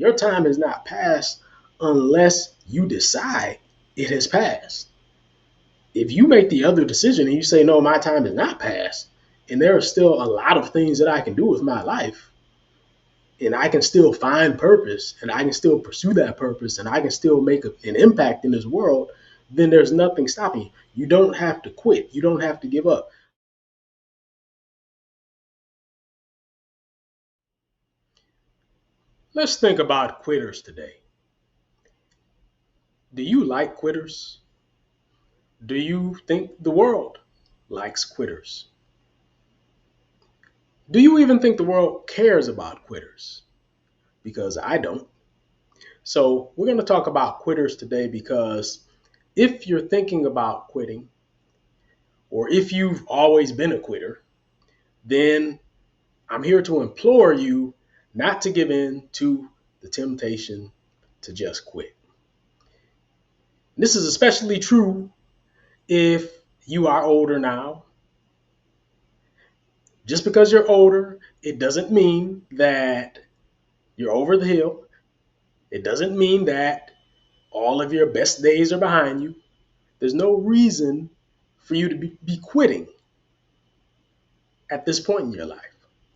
Your time has not passed unless you decide it has passed. If you make the other decision and you say, no, my time has not passed, and there are still a lot of things that I can do with my life, and I can still find purpose, and I can still pursue that purpose, and I can still make an impact in this world, then there's nothing stopping you. You don't have to quit. You don't have to give up. Let's think about quitters today. Do you like quitters? Do you think the world likes quitters? Do you even think the world cares about quitters? Because I don't. So, we're going to talk about quitters today because if you're thinking about quitting, or if you've always been a quitter, then I'm here to implore you not to give in to the temptation to just quit. This is especially true if you are older now. Just because you're older, it doesn't mean that you're over the hill. It doesn't mean that all of your best days are behind you. There's no reason for you to be quitting at this point in your life.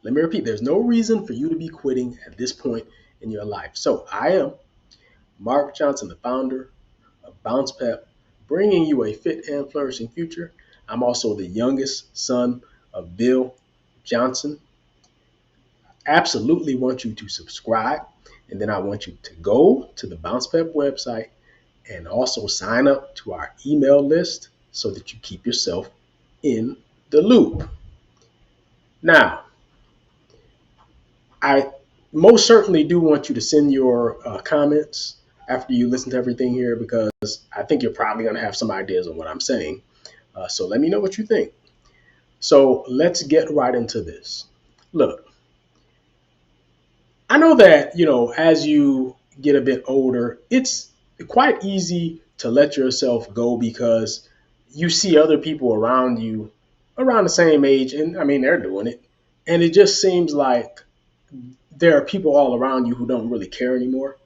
Let me repeat, there's no reason for you to be quitting at this point in your life. So I am Mark Johnson, the founder of Bounce Pep, bringing you a fit and flourishing future. I'm also the youngest son of Bill Johnson. Absolutely want you to subscribe, and then I want you to go to the Bounce Pep website and also sign up to our email list so that you keep yourself in the loop. Now, I most certainly do want you to send your comments after you listen to everything here because I think you're probably going to have some ideas on what I'm saying. So let me know what you think. So let's get right into this. Look, I know that, as you get a bit older, it's quite easy to let yourself go because you see other people around you around the same age, and I mean, they're doing it. And it just seems like there are people all around you who don't really care anymore.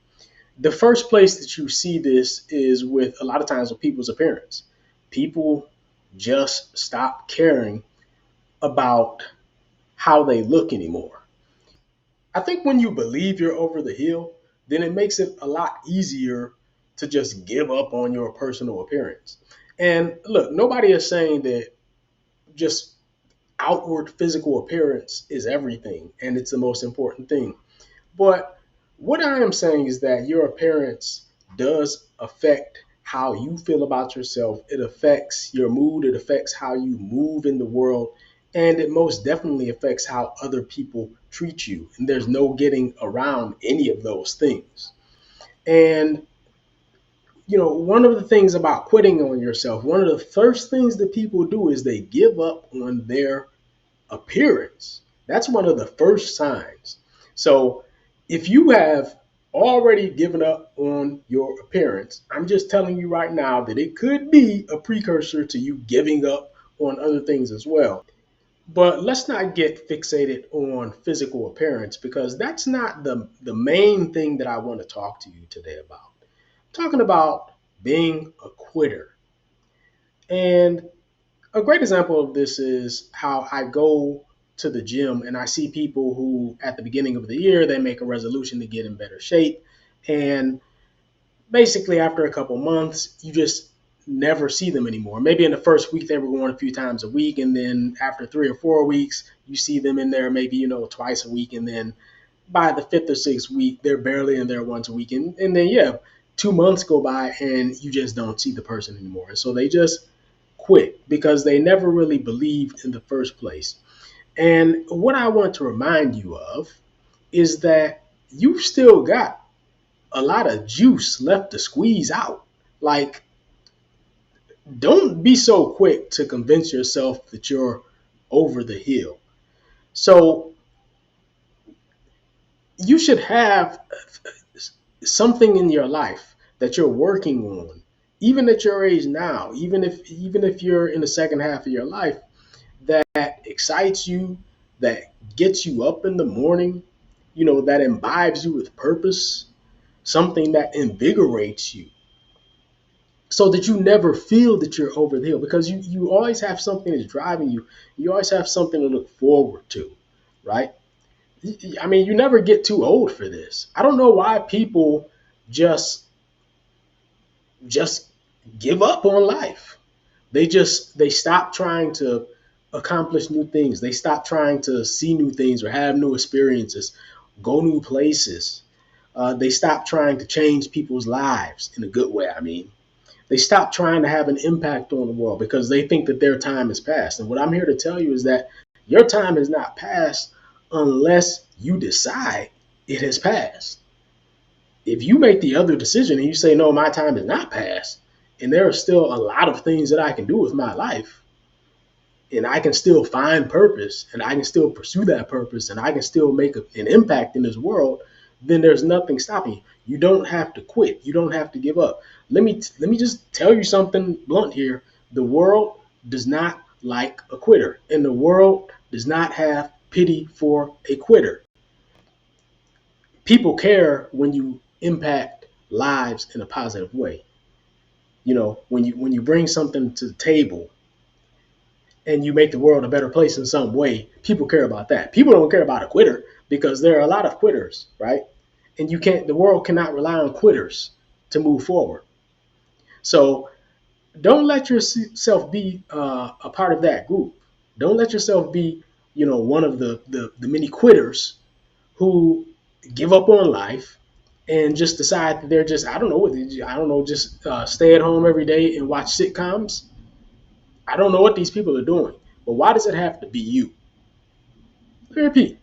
The first place that you see this is with a lot of times with people's appearance. People just stop caring about how they look anymore. I think when you believe you're over the hill, then it makes it a lot easier to just give up on your personal appearance. And look, nobody is saying that just outward physical appearance is everything and it's the most important thing. But what I am saying is that your appearance does affect how you feel about yourself. It affects your mood. It affects how you move in the world. And it most definitely affects how other people treat you. And there's no getting around any of those things. And, one of the things about quitting on yourself, one of the first things that people do is they give up on their appearance. That's one of the first signs. So if you have already given up on your appearance, I'm just telling you right now that it could be a precursor to you giving up on other things as well. But let's not get fixated on physical appearance because that's not the main thing that I want to talk to you today about. I'm talking about being a quitter. And a great example of this is how I go to the gym and I see people who, at the beginning of the year, they make a resolution to get in better shape. And basically, after a couple months, you just never see them anymore. Maybe in the first week, they were going a few times a week. And then after 3 or 4 weeks, you see them in there maybe, twice a week. And then by the fifth or sixth week, they're barely in there once a week. And then, yeah, 2 months go by and you just don't see the person anymore. And so they just quit because they never really believed in the first place. And what I want to remind you of is that you've still got a lot of juice left to squeeze out. Like, don't be so quick to convince yourself that you're over the hill. So, you should have something in your life that you're working on, even at your age now, even if you're in the second half of your life, that excites you, that gets you up in the morning, that imbibes you with purpose. something that invigorates you, so that you never feel that you're over the hill, because you always have something that's driving you. You always have something to look forward to, right? I mean, you never get too old for this. I don't know why people just just give up on life. They stop trying to accomplish new things. They stop trying to see new things or have new experiences, go new places. They stop trying to change people's lives in a good way. I mean, they stop trying to have an impact on the world because they think that their time has passed. And what I'm here to tell you is that your time has not passed unless you decide it has passed. If you make the other decision and you say, no, my time is not passed, and there are still a lot of things that I can do with my life, and I can still find purpose, and I can still pursue that purpose, and I can still make an impact in this world, then there's nothing stopping you. You don't have to quit. You don't have to give up. Let me just tell you something blunt here. The world does not like a quitter, and the world does not have pity for a quitter. People care when you impact lives in a positive way. You know, when you bring something to the table and you make the world a better place in some way, people care about that. People don't care about a quitter because there are a lot of quitters, right? And the world cannot rely on quitters to move forward. So don't let yourself be a part of that group. Don't let yourself be, one of the many quitters who give up on life and just decide that they're just, just stay at home every day and watch sitcoms. I don't know what these people are doing, but why does it have to be you? Let me repeat.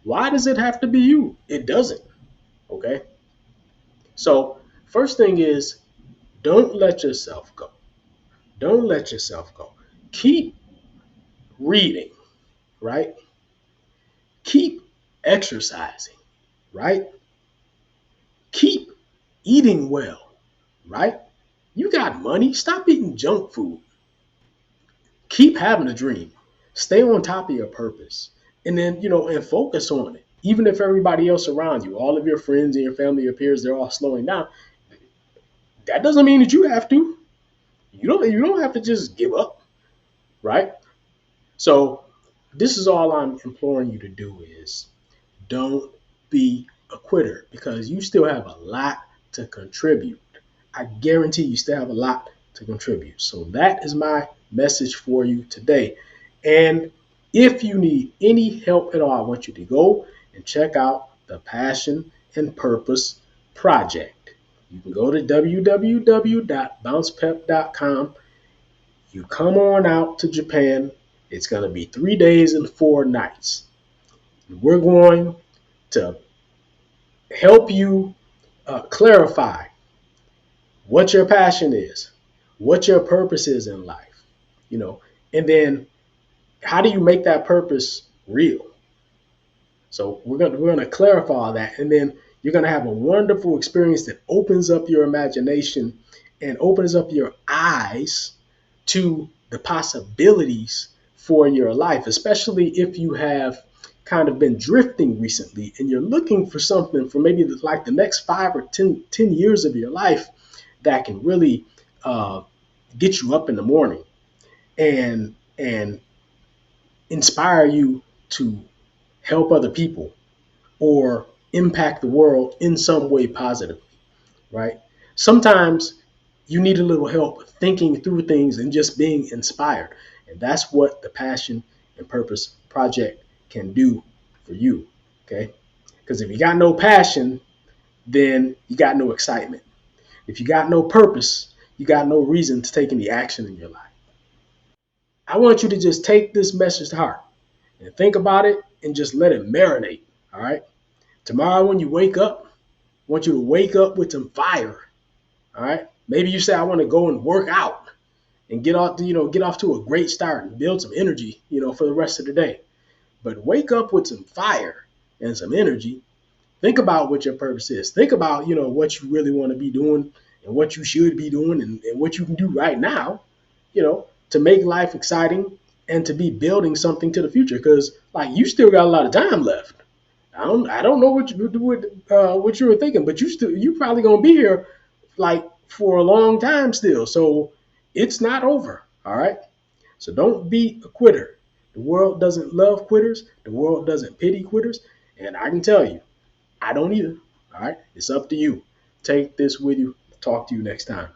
Why does it have to be you? It doesn't. Okay. So first thing is, don't let yourself go. Don't let yourself go. Keep reading, right? Keep exercising, right? Keep eating well, right? You got money. Stop eating junk food. Keep having a dream. Stay on top of your purpose. And then, and focus on it. Even if everybody else around you, all of your friends and your family, your peers, they're all slowing down, that doesn't mean that you have to. You don't have to just give up, right? So this is all I'm imploring you to do is don't be a quitter, because you still have a lot to contribute. I guarantee you still have a lot to contribute. So that is my message for you today. And if you need any help at all, I want you to go and check out the Passion and Purpose Project. You can go to www.bouncepep.com. You come on out to Japan. It's going to be 3 days and 4 nights. We're going to help you clarify what your passion is, what your purpose is in life, and then how do you make that purpose real? So we're gonna clarify all that, and then you're gonna have a wonderful experience that opens up your imagination and opens up your eyes to the possibilities for your life, especially if you have kind of been drifting recently and you're looking for something for maybe like the next 5 or 10 years of your life that can really get you up in the morning and inspire you to help other people or impact the world in some way positively, right? Sometimes you need a little help thinking through things and just being inspired. And that's what the Passion and Purpose Project can do for you, okay? Because if you got no passion, then you got no excitement. If you got no purpose, you got no reason to take any action in your life. I want you to just take this message to heart and think about it and just let it marinate, all right? Tomorrow when you wake up, I want you to wake up with some fire, all right? Maybe you say, I want to go and work out and get off to a great start and build some energy, for the rest of the day. But wake up with some fire and some energy. Think about what your purpose is. Think about, what you really want to be doing and what you should be doing and what you can do right now, to make life exciting and to be building something to the future. Because, like, you still got a lot of time left. I don't know what you were thinking, but you probably gonna be here like for a long time still. So it's not over. All right. So don't be a quitter. The world doesn't love quitters. The world doesn't pity quitters. And I can tell you, I don't either. All right. It's up to you. Take this with you. Talk to you next time.